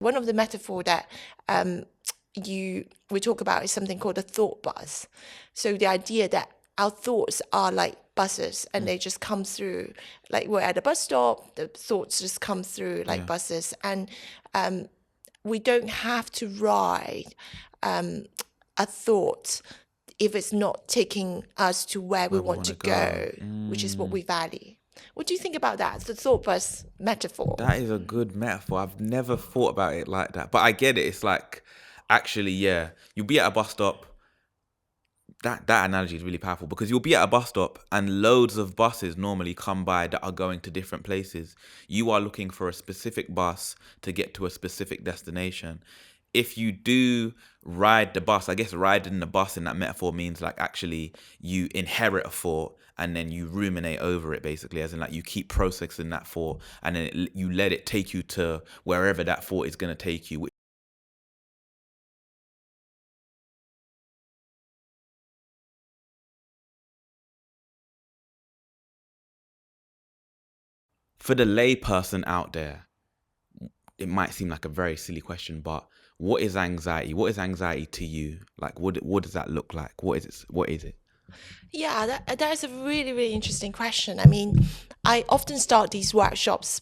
One of the metaphor that we talk about is something called a thought bus. So the idea that our thoughts are like buses and they just come through, like we're at a bus stop, the thoughts just come through like buses, and we don't have to ride a thought if it's not taking us to where we want to go, which is what we value. What do you think about that? The thought bus metaphor. That is a good metaphor. I've never thought about it like that. But I get it. It's like, actually, yeah, you'll be at a bus stop. That analogy is really powerful, because you'll be at a bus stop and loads of buses normally come by that are going to different places. You are looking for a specific bus to get to a specific destination. If you do ride the bus, I guess riding the bus in that metaphor means like actually you inherit a thought and then you ruminate over it, basically, as in like you keep processing that thought and then you let it take you to wherever that thought is going to take you. For the lay person out there, it might seem like a very silly question, but what is anxiety? What is anxiety to you? Like, what does that look like? What is it? What is it? Yeah, that is a really, really interesting question. I mean, I often start these workshops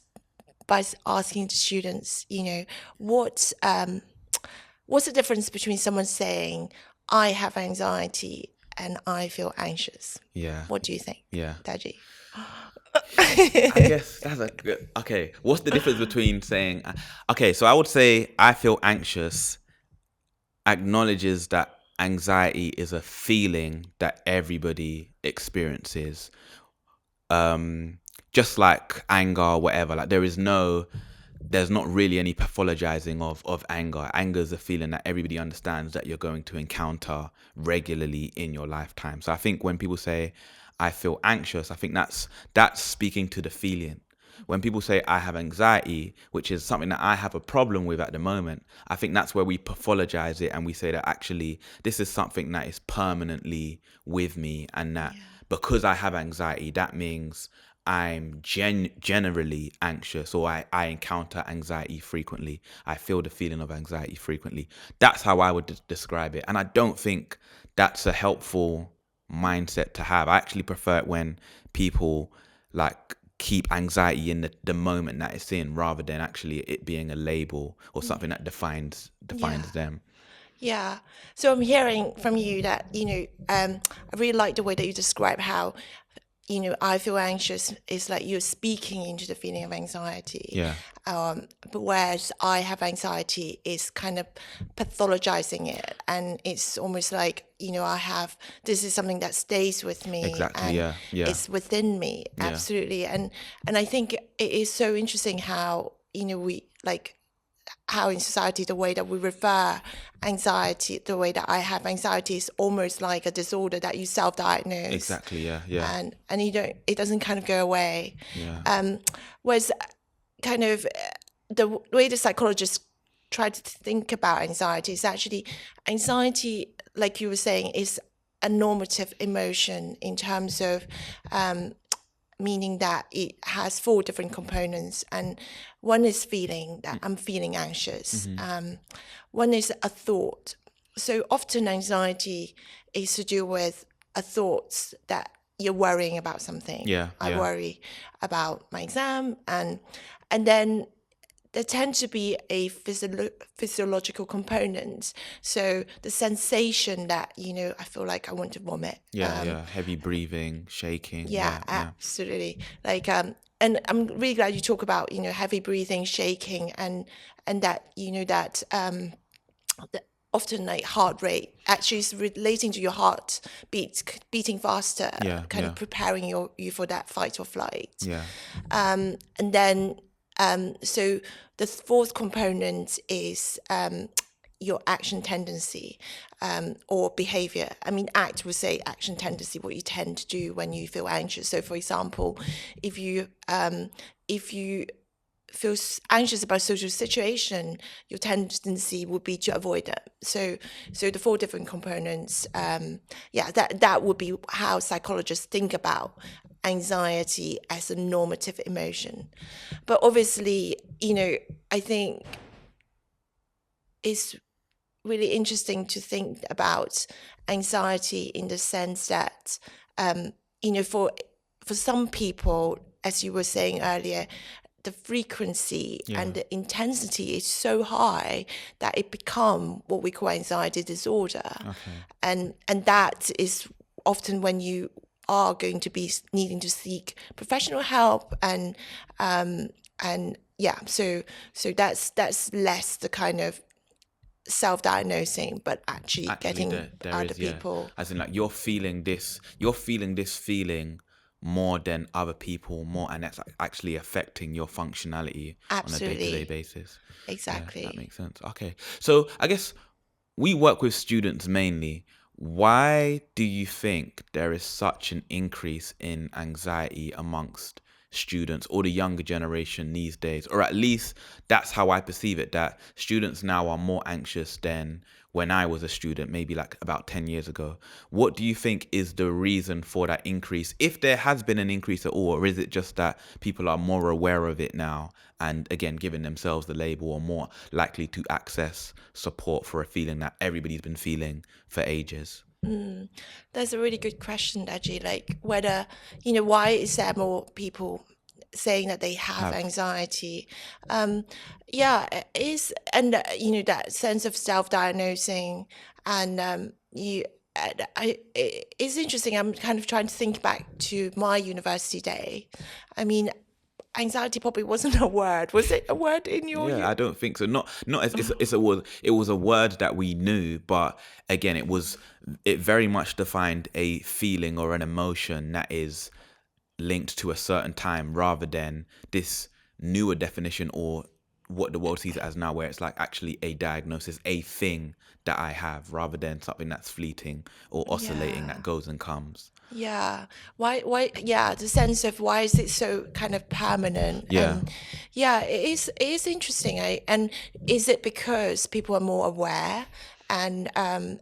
by asking the students, what's the difference between someone saying, I have anxiety and I feel anxious? Yeah. What do you think, Yeah. Deji? I guess that's a good. Okay, what's the difference between saying? Okay, so I would say I feel anxious acknowledges that anxiety is a feeling that everybody experiences. Just like anger or whatever, like there's not really any pathologizing of anger. Anger is a feeling that everybody understands that you're going to encounter regularly in your lifetime. So I think when people say I feel anxious, I think that's speaking to the feeling. When people say I have anxiety, which is something that I have a problem with at the moment, I think that's where we pathologize it and we say that actually this is something that is permanently with me, and that because I have anxiety, that means I'm generally anxious, or I encounter anxiety frequently. I feel the feeling of anxiety frequently. That's how I would describe it. And I don't think that's a helpful mindset to have. I actually prefer it when people like keep anxiety in the moment that it's in, rather than actually it being a label or something that defines them. Yeah. So I'm hearing from you that, I really like the way that you describe how, I feel anxious is like you're speaking into the feeling of anxiety. Yeah. But whereas I have anxiety is kind of pathologizing it. And it's almost like, this is something that stays with me. Exactly. And Yeah. Yeah. it's within me. Yeah. Absolutely. And I think it is so interesting how, how in society, the way that we refer anxiety, the way that I have anxiety is almost like a disorder that you self-diagnose. Exactly. Yeah. Yeah. And it doesn't kind of go away. Yeah. Whereas kind of the way the psychologists try to think about anxiety is actually anxiety, like you were saying, is a normative emotion in terms of meaning that it has 4 different components, and one is feeling that I'm feeling anxious. One is a thought. So often anxiety is to do with a thought that you're worrying about something. I worry about my exam, and then there tends to be a physiological component. So the sensation that, I feel like I want to vomit. Heavy breathing, shaking. Yeah, absolutely. Like, and I'm really glad you talk about, heavy breathing, shaking, and that, that often like heart rate actually is relating to your heart beating faster, kind of preparing you for that fight or flight. And then, so the 4th component is your action tendency or behavior. I mean, ACT would say action tendency, what you tend to do when you feel anxious. So, for example, if you feel anxious about social situation, your tendency would be to avoid it. So the 4 different components, that would be how psychologists think about anxiety as a normative emotion. But obviously, I think is really interesting to think about anxiety in the sense that, for some people, as you were saying earlier, the frequency and the intensity is so high that it become what we call anxiety disorder. And that is often when you are going to be needing to seek professional help, and so that's less the kind of self-diagnosing, but actually getting there other is, people. as in like you're feeling this feeling more than other people, more, and that's actually affecting your functionality on a day-to-day basis. Exactly. That makes sense. Okay, so I guess we work with students mainly. Why do you think there is such an increase in anxiety amongst students or the younger generation these days? Or at least that's how I perceive it, that students now are more anxious than when I was a student, maybe like about 10 years ago. What do you think is the reason for that increase? If there has been an increase at all, or is it just that people are more aware of it now and, again, giving themselves the label, or more likely to access support for a feeling that everybody's been feeling for ages? That's a really good question, Deji. Like whether, why is there more people saying that they have anxiety? It is, and that sense of self-diagnosing, and it's interesting. I'm kind of trying to think back to my university day. I mean, anxiety probably wasn't a word. Was it a word in your? I don't think so. Not as it was a word that we knew, but again, it very much defined a feeling or an emotion that is linked to a certain time, rather than this newer definition, or what the world sees it as now, where it's like actually a diagnosis, a thing that I have, rather than something that's fleeting or oscillating, that goes and comes. Yeah. Why, yeah, the sense of why is it so kind of permanent? Yeah. And it is interesting. And is it because people are more aware? And I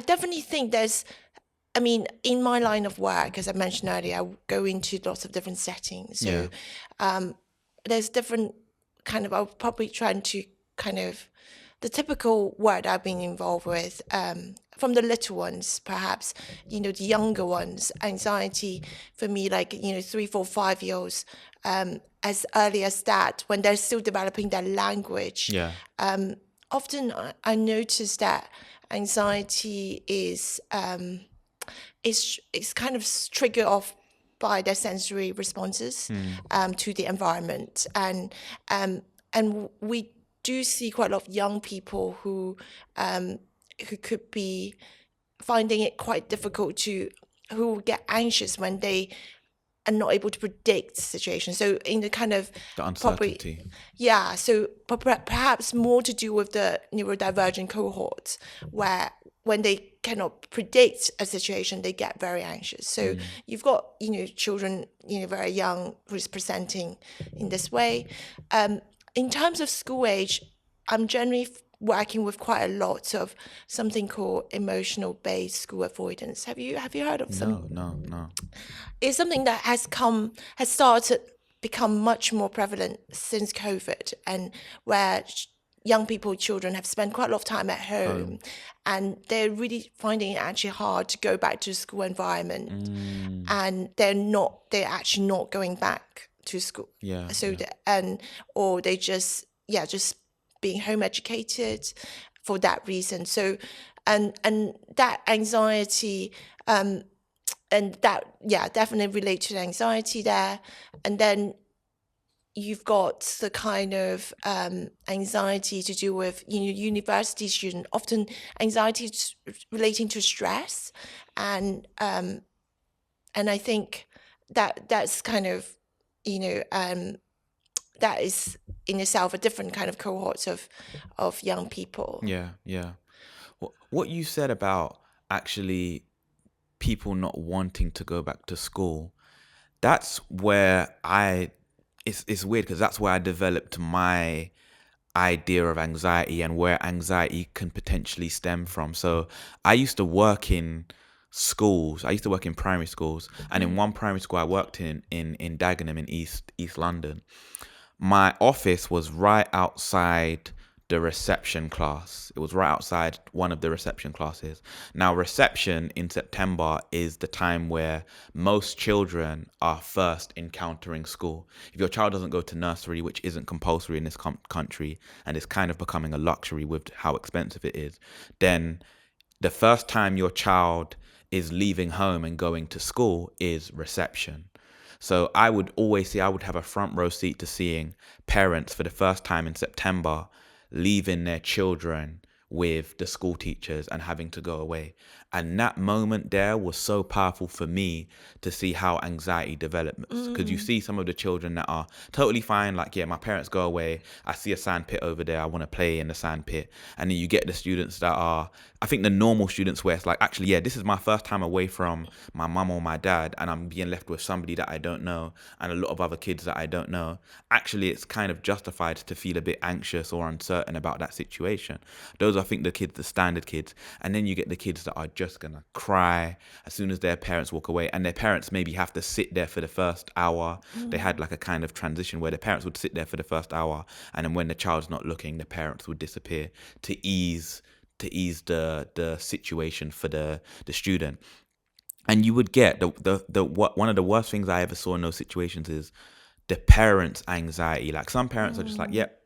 definitely think in my line of work, as I mentioned earlier, I go into lots of different settings. So there's different I'll probably trying to kind of, the typical word I've been involved with, from the little ones, perhaps, the younger ones, anxiety for me, like, 3, 4, 5 year olds, as early as that, when they're still developing their language. Often I notice that anxiety is kind of triggered off by their sensory responses to the environment, and we do see quite a lot of young people who could be finding it quite difficult who get anxious when they are not able to predict the situation. So in the kind of The uncertainty. so perhaps more to do with the neurodivergent cohorts, where when they cannot predict a situation, they get very anxious. So you've got, children, very young, who's presenting in this way. In terms of school age, I'm generally working with quite a lot of something called emotional-based school avoidance. Have you heard of some? No. It's something that has started become much more prevalent since COVID, and where young people, children, have spent quite a lot of time at home, and they're really finding it actually hard to go back to the school environment, and they're actually not going back to school. Or they just being home educated for that reason. So, and that anxiety, and that, definitely relate to the anxiety there. And then you've got the kind of anxiety to do with, university student, often anxiety relating to stress. And I think that's kind of, that is in itself a different kind of cohorts of young people. Yeah. What you said about actually people not wanting to go back to school, that's where it's weird, because that's where I developed my idea of anxiety and where anxiety can potentially stem from. So I used to work in schools. I used to work in primary schools, and in one primary school I worked in Dagenham in East London, my office was right outside the reception class. It was right outside one of the reception classes. Now, reception in September is the time where most children are first encountering school. If your child doesn't go to nursery, which isn't compulsory in this country, and is kind of becoming a luxury with how expensive it is, then the first time your child is leaving home and going to school is reception. So I would always see, I would have a front row seat to seeing parents for the first time in September leaving their children with the school teachers and having to go away. And that moment there was so powerful for me to see how anxiety develops. Because you see some of the children that are totally fine, like, yeah, my parents go away, I see a sand pit over there, I want to play in the sand pit. And then you get the students that are, I think the normal students where it's like, actually, yeah, this is my first time away from my mum or my dad, and I'm being left with somebody that I don't know and a lot of other kids that I don't know. Actually, it's kind of justified to feel a bit anxious or uncertain about that situation. Those are, I think, the kids, the standard kids. And then you get the kids that are just gonna cry as soon as their parents walk away, and their parents maybe have to sit there for the first hour. They had like a kind of transition where the parents would sit there for the first hour, and then when the child's not looking, the parents would disappear to ease the situation for the student. And you would get one of the worst things I ever saw in those situations is the parents' anxiety. Like, some parents are just like, yep,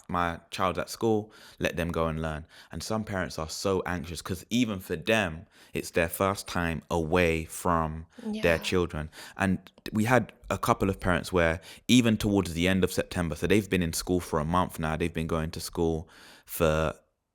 my child's at school, let them go and learn. And some parents are so anxious because even for them, it's their first time away from their children. And we had a couple of parents where even towards the end of September, so they've been in school for a month now, they've been going to school for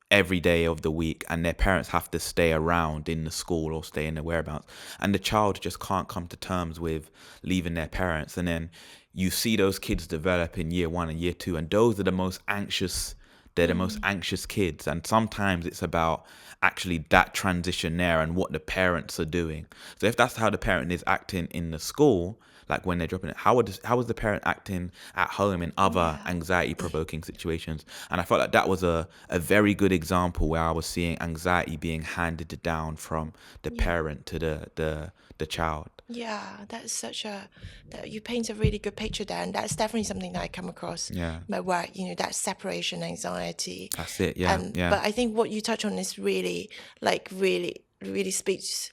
every day of the week, and their parents have to stay around in the school or stay in their whereabouts, and the child just can't come to terms with leaving their parents. And then you see those kids develop in year 1 and year 2, and those are the most anxious. They're the most anxious kids, and sometimes it's about actually that transition there and what the parents are doing. So if that's how the parent is acting in the school, like when they're dropping it, how is the parent acting at home in other anxiety provoking situations? And I felt like that was a very good example where I was seeing anxiety being handed down from the parent to the child. Yeah, that's that you paint a really good picture there, and that's definitely something that I come across in my work. That separation anxiety. That's it. Yeah, yeah. But I think what you touch on is really, really speaks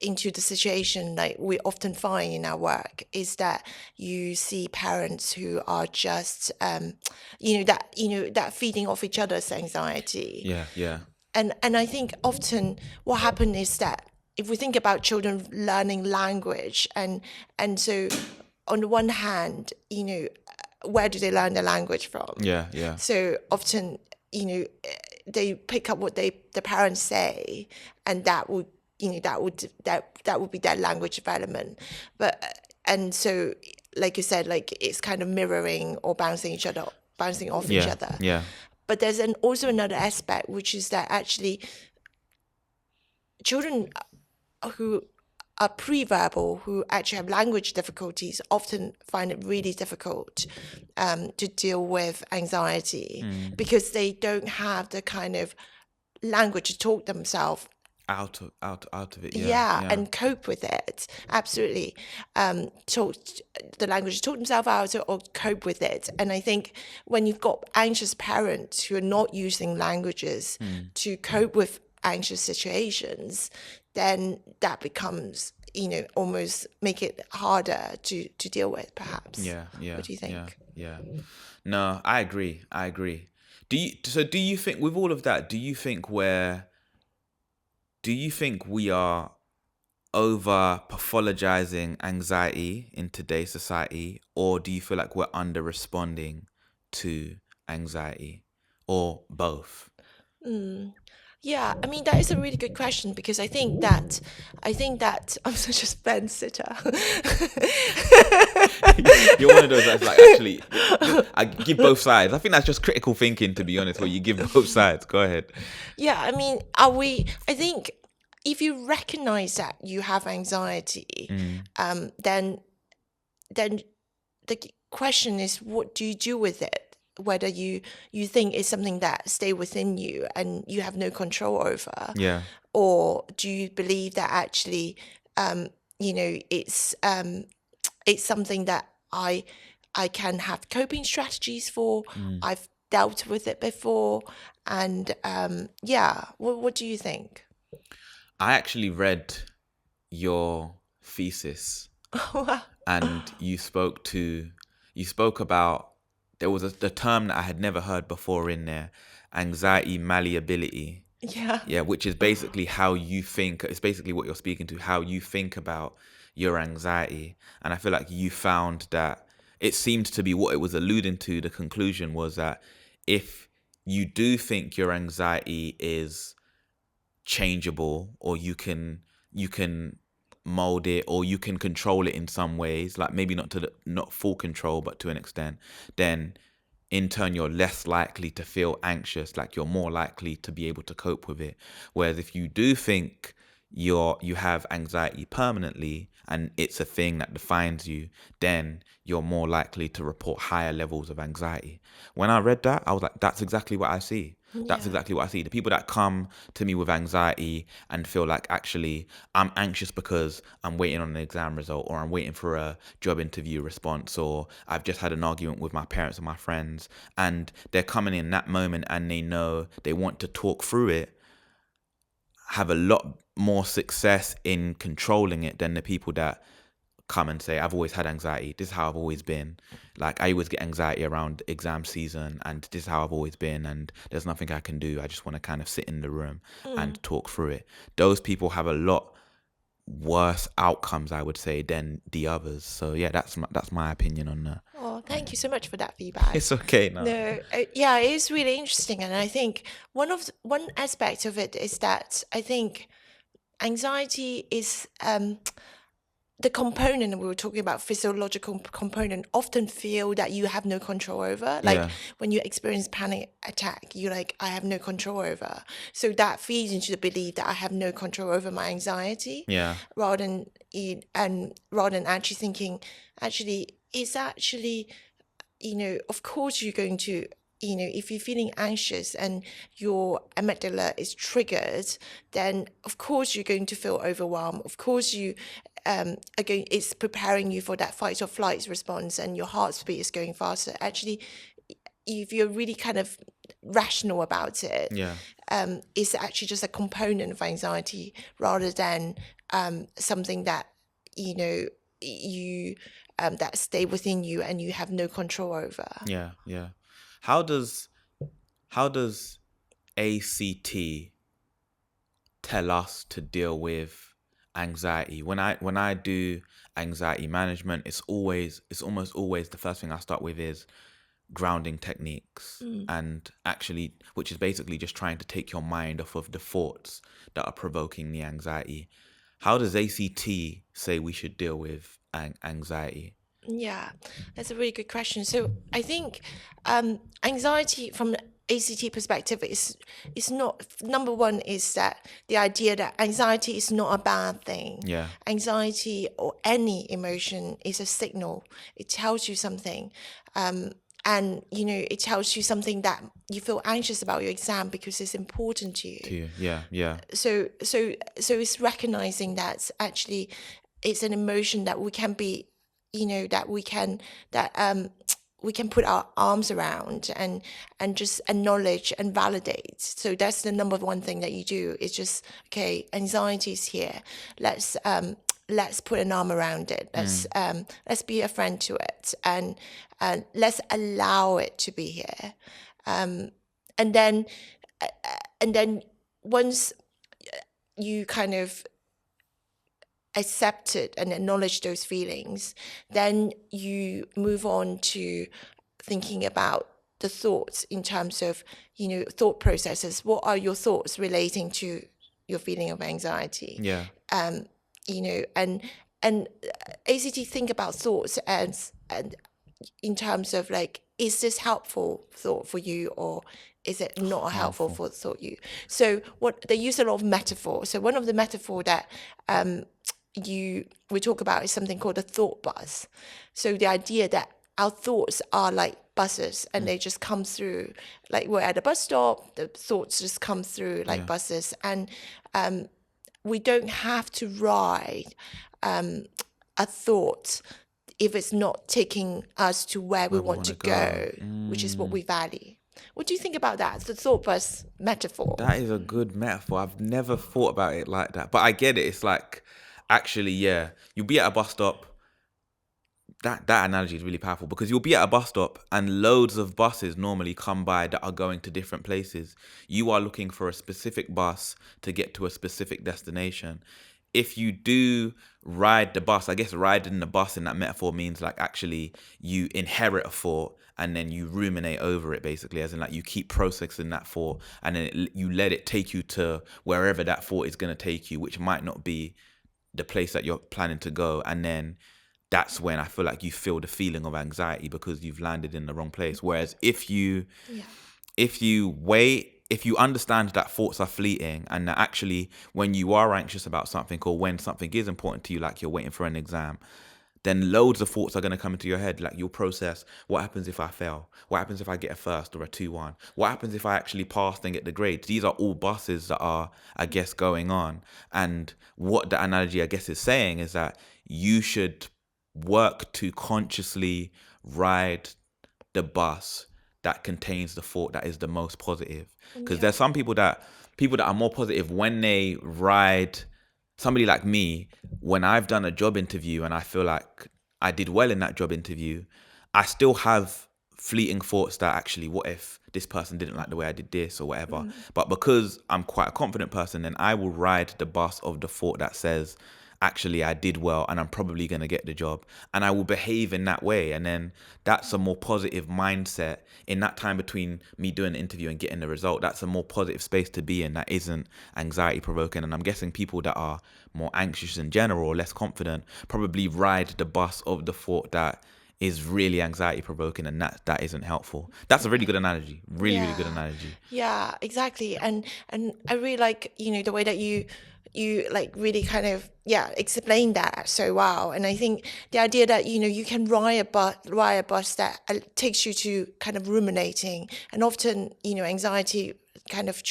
into the situation like we often find in our work, is that you see parents who are just that feeding off each other's anxiety. Yeah, yeah. And I think often what happens is that if we think about children learning language, and so on the one hand, where do they learn the language from? Yeah, yeah. So often, they pick up what the parents say, and that would be their language development. And so, like you said, like it's kind of mirroring or bouncing off each other. Yeah. But there's also another aspect, which is that actually children who are pre-verbal, who actually have language difficulties, often find it really difficult to deal with anxiety because they don't have the kind of language to talk themselves out of it. And cope with it. Absolutely. Talk the language to talk themselves out or cope with it. And I think when you've got anxious parents who are not using languages to cope with anxious situations, then that becomes, almost make it harder to deal with, perhaps. Yeah. What do you think? Yeah. No, I agree. Do you think with all of that, do you think we are over pathologizing anxiety in today's society, or do you feel like we're under responding to anxiety, or both? Yeah, I mean, that is a really good question, because I think that I'm such a fence sitter. You're one of those that's like, actually, I give both sides. I think that's just critical thinking, to be honest, where you give both sides. Go ahead. Yeah, I mean, I think if you recognize that you have anxiety, then the question is, what do you do with it? Whether you think it's something that stay within you and you have no control over, or do you believe that actually, it's something that I can have coping strategies for. I've dealt with it before. And what do you think? I actually read your thesis, and you spoke about, there was the term that I had never heard before in there, anxiety malleability. Yeah. Which is basically how you think. It's basically what you're speaking to, how you think about your anxiety. And I feel like you found that it seemed to be what it was alluding to. The conclusion was that if you do think your anxiety is changeable, or you can mold it, or you can control it in some ways, like maybe not full control, but to an extent, then in turn you're less likely to feel anxious, like you're more likely to be able to cope with it. Whereas if you do think you have anxiety permanently and it's a thing that defines you, then you're more likely to report higher levels of anxiety. When I read that, I was like, that's exactly what I see. That's exactly what I see. The people that come to me with anxiety and feel like, actually, I'm anxious because I'm waiting on an exam result, or I'm waiting for a job interview response, or I've just had an argument with my parents or my friends, and they're coming in that moment and they know they want to talk through it, have a lot more success in controlling it than the people that come and say, I've always had anxiety, this is how I've always been, like I always get anxiety around exam season, and this is how I've always been, and there's nothing I can do, I just want to kind of sit in the room and talk through it. Those people have a lot worse outcomes, I would say, than the others. So yeah, that's my opinion on that. Oh, thank you so much for that feedback. It's okay now. No, yeah, it is really interesting, and I think one aspect of it is that I think anxiety is the component we were talking about, physiological component, often feel that you have no control over. Like when you experience panic attack, you're like, I have no control over. So that feeds into the belief that I have no control over my anxiety. Rather than actually thinking, actually, it's actually, of course you're going to, if you're feeling anxious and your amygdala is triggered, then of course you're going to feel overwhelmed. Of course again, it's preparing you for that fight or flight response, and your heart speed is going faster. Actually, if you're really kind of rational about it, it's actually just a component of anxiety rather than something that you that stay within you and you have no control over. How does ACT tell us to deal with anxiety? When I do anxiety management, it's almost always the first thing I start with is grounding techniques, and actually, which is basically just trying to take your mind off of the thoughts that are provoking the anxiety. How does ACT say we should deal with anxiety? Yeah, that's a really good question. So I think anxiety from ACT perspective is not, number one is that the idea that anxiety is not a bad thing. Anxiety or any emotion is a signal. It tells you something. And it tells you something that you feel anxious about your exam because it's important to you. So it's recognizing that actually it's an emotion that we can be, that we can put our arms around and just acknowledge and validate. So that's the number one thing that you do, is just, okay, anxiety is here. Let's put an arm around it. Let's be a friend to it, and let's allow it to be here. And then once you kind of accept it and acknowledge those feelings, then you move on to thinking about the thoughts in terms of, thought processes. What are your thoughts relating to your feeling of anxiety? And ACT think about thoughts and in terms of like, is this helpful thought for you, or is it not helpful for thought you? So what they use a lot of metaphor. So one of the metaphor that we talk about is something called a thought bus. So the idea that our thoughts are like buses, and they just come through, like we're at a bus stop, the thoughts just come through like buses, and we don't have to ride a thought if it's not taking us to where we want to go, which is what we value. What do you think about that? The thought bus metaphor. That is a good metaphor. I've never thought about it like that, but I get it. It's like, actually, yeah, you'll be at a bus stop. That analogy is really powerful, because you'll be at a bus stop and loads of buses normally come by that are going to different places. You are looking for a specific bus to get to a specific destination. If you do ride the bus, I guess riding the bus in that metaphor means like actually you inherit a thought and then you ruminate over it, basically, as in like you keep processing that thought and then you let it take you to wherever that thought is going to take you, which might not be the place that you're planning to go. And then that's when I feel like you feel the feeling of anxiety because you've landed in the wrong place. Whereas if you wait, if you understand that thoughts are fleeting, and that actually when you are anxious about something or when something is important to you, like you're waiting for an exam, then loads of thoughts are going to come into your head. Like you'll process, what happens if I fail? What happens if I get a first or a 2-1? What happens if I actually pass and get the grades? These are all buses that are, I guess, going on. And what the analogy, I guess, is saying is that you should work to consciously ride the bus that contains the thought that is the most positive. Because there's some people that are more positive when they ride. Somebody like me, when I've done a job interview and I feel like I did well in that job interview, I still have fleeting thoughts that actually, what if this person didn't like the way I did this or whatever. But because I'm quite a confident person, then I will ride the bus of the thought that says, actually, I did well and I'm probably going to get the job, and I will behave in that way. And then that's a more positive mindset in that time between me doing the interview and getting the result. That's a more positive space to be in that isn't anxiety provoking. And I'm guessing people that are more anxious in general or less confident probably ride the bus of the thought that is really anxiety provoking, and that isn't helpful. That's a really good analogy. Really good analogy. Yeah, exactly. And I really like, the way that you like really kind of explain that so well. And I think the idea that you can ride a bus that takes you to kind of ruminating, and often anxiety kind of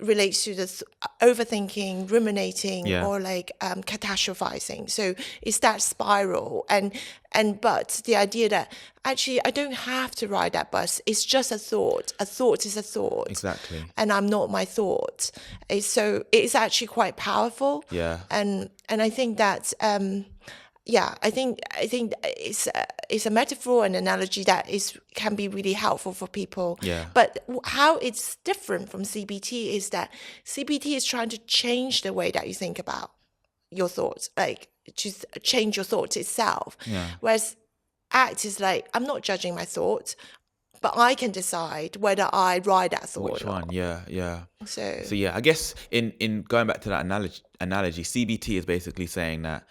relates to this overthinking, ruminating, or like catastrophizing. So it's that spiral, but the idea that actually I don't have to ride that bus. It's just a thought. A thought is a thought. Exactly. And I'm not my thought. It's actually quite powerful. Yeah. And I think that I think it's a metaphor, an analogy that can be really helpful for people. Yeah. But how it's different from CBT is that CBT is trying to change the way that you think about your thoughts, like to change your thoughts itself. Yeah. Whereas ACT is like, I'm not judging my thoughts, but I can decide whether I ride that thought. Which one? Yeah. So I guess in going back to that analogy, CBT is basically saying that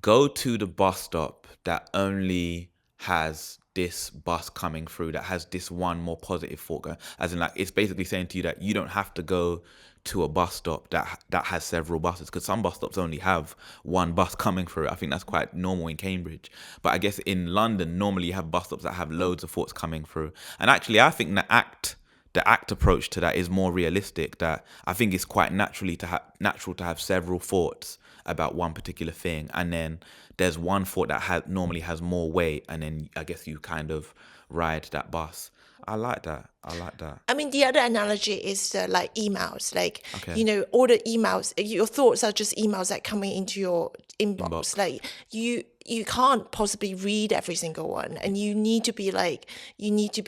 go to the bus stop that only has this bus coming through, that has this one more positive thought going. As in, like, it's basically saying to you that you don't have to go to a bus stop that has several buses, because some bus stops only have one bus coming through. I think that's quite normal in Cambridge. But I guess in London, normally you have bus stops that have loads of thoughts coming through. And actually, I think the ACT approach to that is more realistic. That I think it's quite natural to have several thoughts about one particular thing, and then there's one thought that normally has more weight, and then I guess you kind of ride that bus. I like that. I mean, the other analogy is like emails, like, all the emails, your thoughts are just emails that coming into your inbox. Like you can't possibly read every single one, and you need to be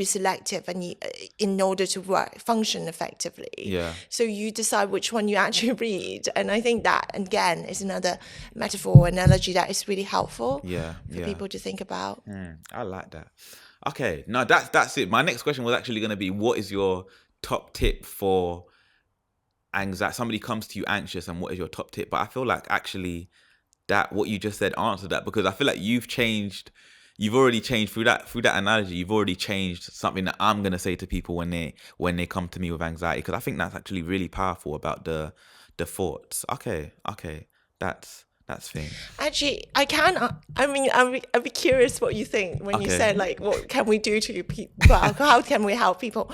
selective, and in order to function effectively. Yeah. So you decide which one you actually read. And I think that, again, is another metaphor, analogy that is really helpful for people to think about. I like that. Okay, no, that's it. My next question was actually going to be, what is your top tip for anxiety? Somebody comes to you anxious, and what is your top tip? But I feel like actually that what you just said answered that, because I feel like you've already changed through that analogy. You've already changed something that I'm going to say to people when they come to me with anxiety, because I think that's actually really powerful about the thoughts. Okay, that's thing. Actually, I'd be curious what you think when you said, like, what can we do to people? How can we help people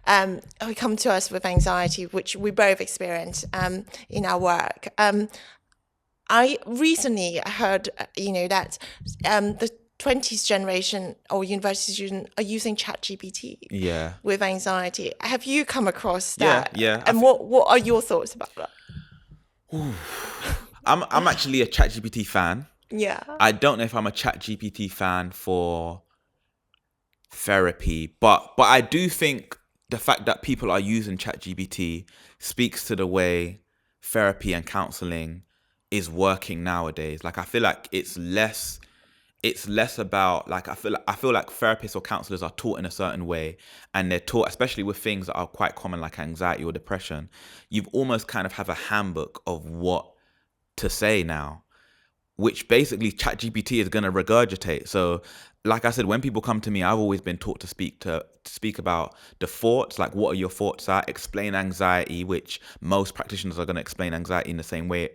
who come to us with anxiety, which we both experience in our work? I recently heard, that the 20th generation or university student are using ChatGPT Yeah. with anxiety. Have you come across Yeah, that? yeah. And what are your thoughts about that? I'm actually a ChatGPT fan. Yeah. I don't know if I'm a ChatGPT fan for therapy, but I do think the fact that people are using ChatGPT speaks to the way therapy and counseling is working nowadays. Like I feel like it's less about like I feel like therapists or counselors are taught in a certain way, and they're taught, especially with things that are quite common like anxiety or depression, you've almost kind of have a handbook of what to say now, which basically ChatGPT is going to regurgitate. So like I said, when people come to me, I've always been taught to speak about the thoughts, like what are your thoughts are, explain anxiety, which most practitioners are going to explain anxiety in the same way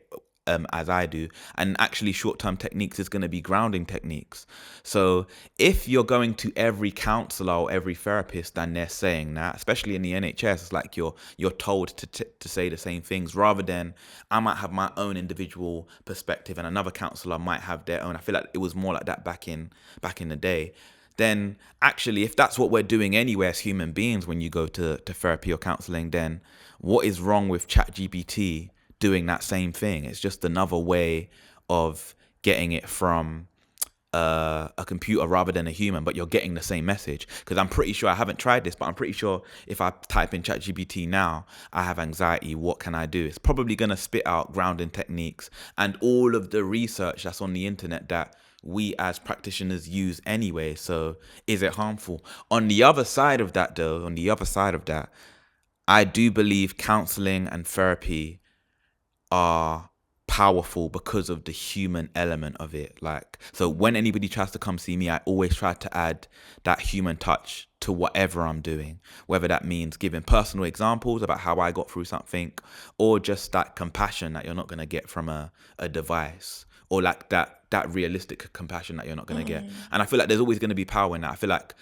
as I do. And actually short-term techniques is going to be grounding techniques. So if you're going to every counselor or every therapist and they're saying that, especially in the NHS, it's like you're told to say the same things, rather than I might have my own individual perspective and another counselor might have their own. I feel like it was more like that back in the day. Then actually, if that's what we're doing anyway as human beings when you go to therapy or counseling, then what is wrong with ChatGPT doing that same thing? It's just another way of getting it from a computer rather than a human, but you're getting the same message. Because I'm pretty sure, I haven't tried this, but I'm pretty sure if I type in ChatGPT now, I have anxiety, what can I do? It's probably going to spit out grounding techniques and all of the research that's on the internet that we as practitioners use anyway. So is it harmful? On the other side of that though, I do believe counseling and therapy are powerful because of the human element of it. Like, so when anybody tries to come see me, I always try to add that human touch to whatever I'm doing, whether that means giving personal examples about how I got through something, or just that compassion that you're not going to get from a device, or like that realistic compassion that you're not going to get. And I feel like there's always going to be power in that. I feel like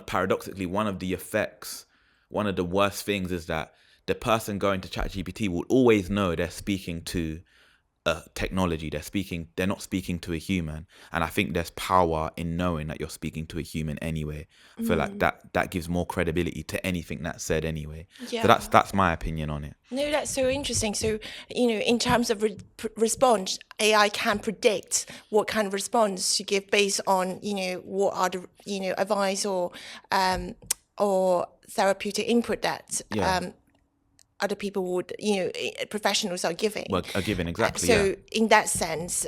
paradoxically, one of the effects, one of the worst things is that the person going to ChatGPT will always know they're speaking to a technology. They're not speaking to a human. And I think there's power in knowing that you're speaking to a human anyway. I feel like that gives more credibility to anything that's said anyway. Yeah. So that's my opinion on it. No, that's so interesting. So, in terms of response, AI can predict what kind of response to give based on, what are the, advice or therapeutic input that other people would, professionals are giving. Well, are given, exactly. So in that sense,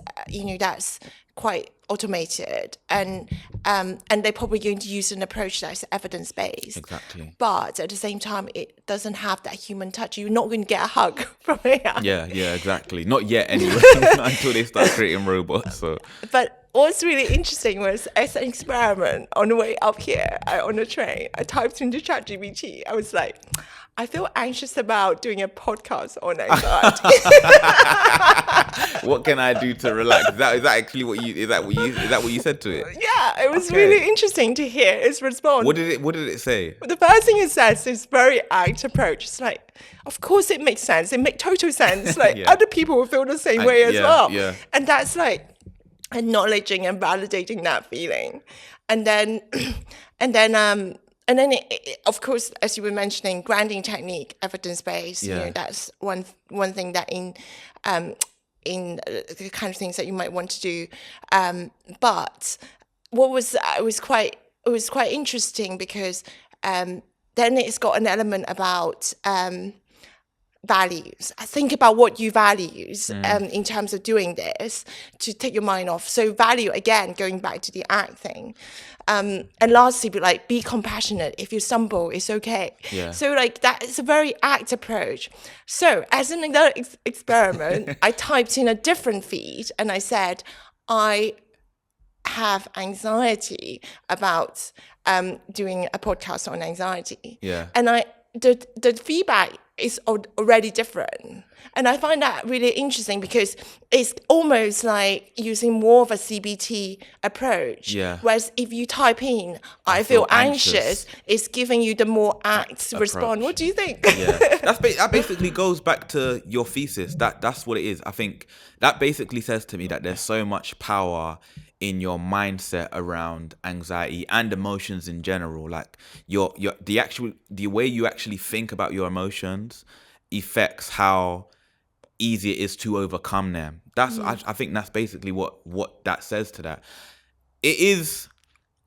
that's quite automated, and they're probably going to use an approach that's evidence-based. Exactly. But at the same time, it doesn't have that human touch. You're not going to get a hug from AI. Yeah, exactly. Not yet, anyway. Not until they start creating robots. So. But what's really interesting was, as an experiment, on the way up here on the train, I typed into ChatGPT. I was like, I feel anxious about doing a podcast on anxiety. What can I do to relax? Is that actually what you said to it? Yeah, it was really interesting to hear its response. What did it say? The first thing it says is very act approach. It's like, of course it makes sense. It makes total sense. Like other people will feel the same way as well. Yeah. And that's like acknowledging and validating that feeling. And then it, of course, as you were mentioning, grounding technique, evidence-based. That's one thing that in the kind of things that you might want to do. But it was quite interesting because then it's got an element about values. Think about what you value in terms of doing this to take your mind off. So value, again, going back to the act thing. And lastly, be compassionate. If you stumble, it's okay. Yeah. So that is a very act approach. So as another experiment, I typed in a different feed and I said, I have anxiety about doing a podcast on anxiety. Yeah. And the feedback is already different. And I find that really interesting because it's almost like using more of a CBT approach. Yeah. Whereas if you type in, I feel anxious, it's giving you the more apt response. What do you think? Yeah, that basically goes back to your thesis. That's what it is. I think that basically says to me that there's so much power in your mindset around anxiety and emotions in general. Like the way you actually think about your emotions affects how easy it is to overcome them. I think that's basically what that says to that. It is.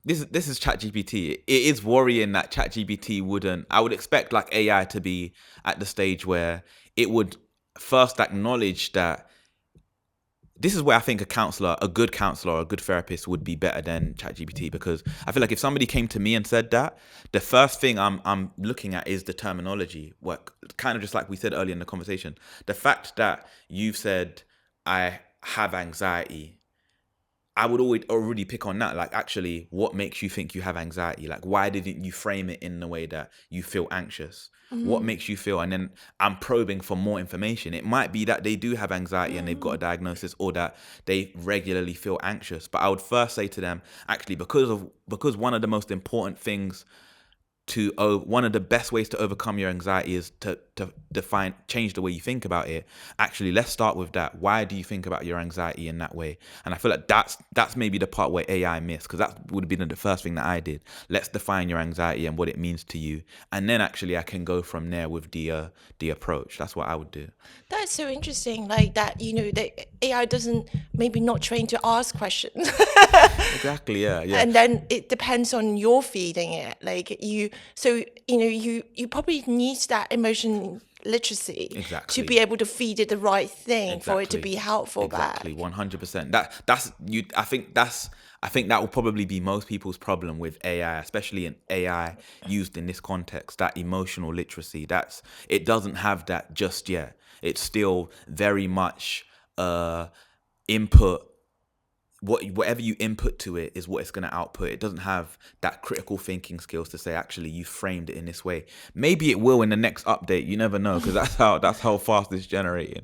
This is ChatGPT. It is worrying that ChatGPT wouldn't. I would expect like AI to be at the stage where it would first acknowledge that. This is where I think a good counselor, a good therapist would be better than ChatGPT, because I feel like if somebody came to me and said that, the first thing I'm looking at is the terminology. What kind of just like we said earlier in the conversation, the fact that you've said I have anxiety. I would already pick on that. Like, actually, what makes you think you have anxiety? Like, why didn't you frame it in the way that you feel anxious? What makes you feel? And then I'm probing for more information. It might be that they do have anxiety and they've got a diagnosis, or that they regularly feel anxious. But I would first say to them, actually, because one of the most important things one of the best ways to overcome your anxiety is to change the way you think about it. Actually, let's start with that. Why do you think about your anxiety in that way? And I feel like that's maybe the part where AI missed, because that would have been the first thing that I did. Let's define your anxiety and what it means to you, and then actually I can go from there with the approach. That's what I would do. That's so interesting. Like that, the AI doesn't maybe not trained to ask questions. Exactly. Yeah. And then it depends on your feeding it. Like you probably need that emotion literacy Exactly. to be able to feed it the right thing for it to be helpful back. Exactly, 100%. That's you. I think that will probably be most people's problem with AI, especially in AI used in this context. That emotional literacy, it doesn't have that just yet. It's still very much input. Whatever you input to it is what it's going to output. It doesn't have that critical thinking skills to say, actually, you framed it in this way. Maybe it will in the next update. You never know, because that's how fast it's generating.